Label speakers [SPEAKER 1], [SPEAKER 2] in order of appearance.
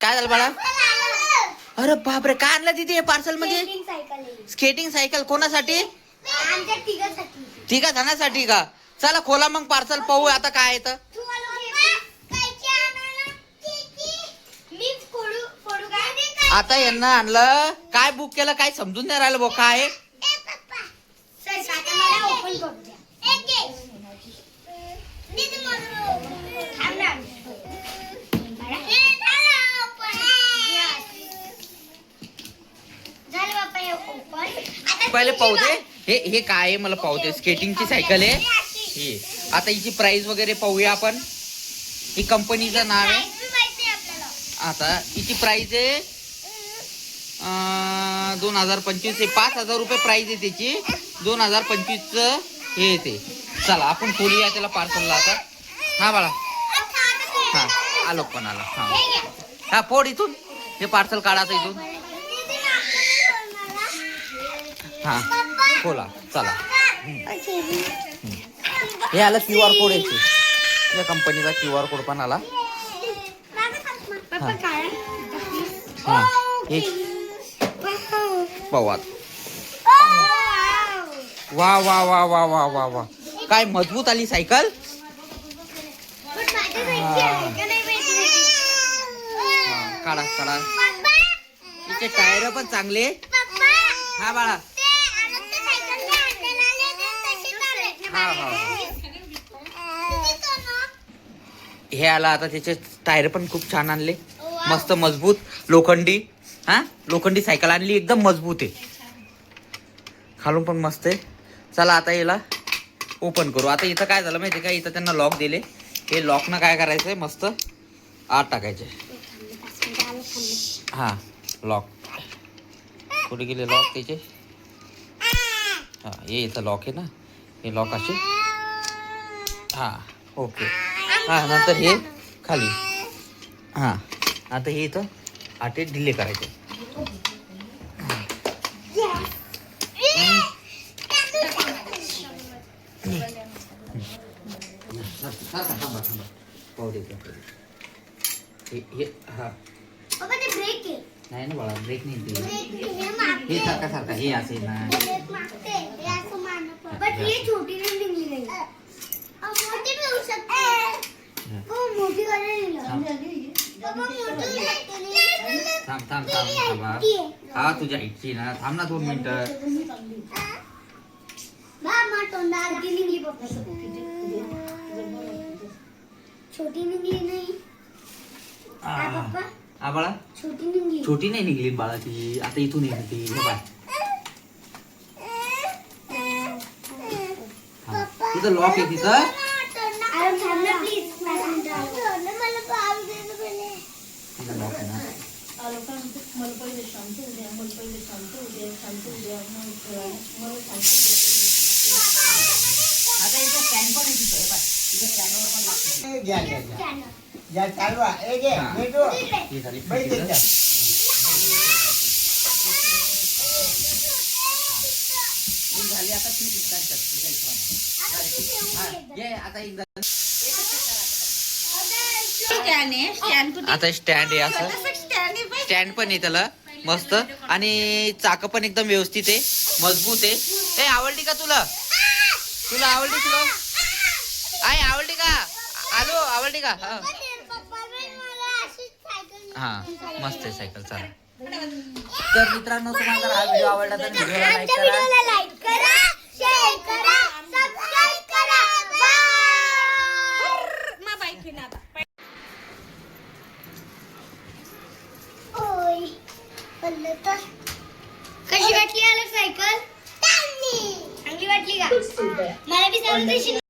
[SPEAKER 1] काय झालं बाळा? अरे बापरे, काय आणलं तिथे पार्सल मध्ये? Skating cycle. कोणासाठी? तिघा जणांसाठी का? चला खोला मग पार्सल, पाहू आता काय आहे तर. आता यांना आणलं काय, बुक केलं काय समजून नाही राहिलं भाऊ. काय पहिले पाहू दे. हे काय आहे मला पाहू दे. स्केटिंगची सायकल आहे ही. आता हिची प्राइस वगैरे पाहूया आपण. ही कंपनीचं नाव आहे. आता हिची प्राइस आहे 2025. 5,000 रुपये प्राइस आहे त्याची. 2025चं हे येते. चला आपण खोलूया त्याला पार्सलला आता. हा बाळा, हा आलो पण आला. हा हा फोड इथून. हे पार्सल काढायचं इथून. हा खोला चला. हे आलं QR कोड याची. या कंपनीचा QR कोड पण आला. हा हे पाहू. वा वा वा वा वा वा वा, काय मजबूत आली सायकल. काढा काढा. तिचे टायर पण चांगले. हा बाळा. हा हा. हे आला आता. त्याचे टायर पण खूप छान आणले. मस्त मजबूत लोखंडी. हा लोखंडी सायकल आणली. एकदम मजबूत आहे. खालून पण मस्त आहे. चला आता याला ओपन करू. आता इथं काय झालं माहिती का, इथं त्यांना लॉक दिले. हे लॉकनं काय करायचंय, मस्त आत टाकायचे. हा लॉक कुठे गेले लॉक त्याचे. हा हे इथं लॉक आहे ना. हे लॉक असे. हा ओके. हा नंतर हे खाली. हा आता हे इथं आटे ढिले करायचे. हा नाही ना बाळा, ब्रेक नाही ते. हे सारखा सारखा हे असेल ना. थांब थांब थांब. हा तुझ्या इच्छी ना. थांब ना 2 मिनिटं.
[SPEAKER 2] छोटी निघली नाही.
[SPEAKER 1] बाळा छोटी नाही निघली बाळा ती. आता इथून निघते. तिथं लॉक आहे तिथं. लॉक आहे ना. आता इथं स्टँड पण आहे तिथं. इथं स्टँडवर पण लागतं.
[SPEAKER 3] या चालवा. हे घे. हे ठेव.
[SPEAKER 1] ही झाली
[SPEAKER 3] बाई त्यांच्या.
[SPEAKER 1] झाली आता. ती आता आता स्टँड आहे असं. स्टँड पण आहे त्याला मस्त. आणि चाक पण एकदम व्यवस्थित आहे, मजबूत आहे. ए आवडली का तुला? तुला आवडली? तुला आई आवडली का? आलो आवडली का? हा मस्त आहे सायकल. चला तर मित्रांनो, तुम्हाला जर हा व्हिडिओ आवडला तर व्हिडिओला लाईक करा,
[SPEAKER 2] शेअर करा, सबस्क्राइब करा. कशी वाटली आलं सायकल? चांगली वाटली का? मला बी चालू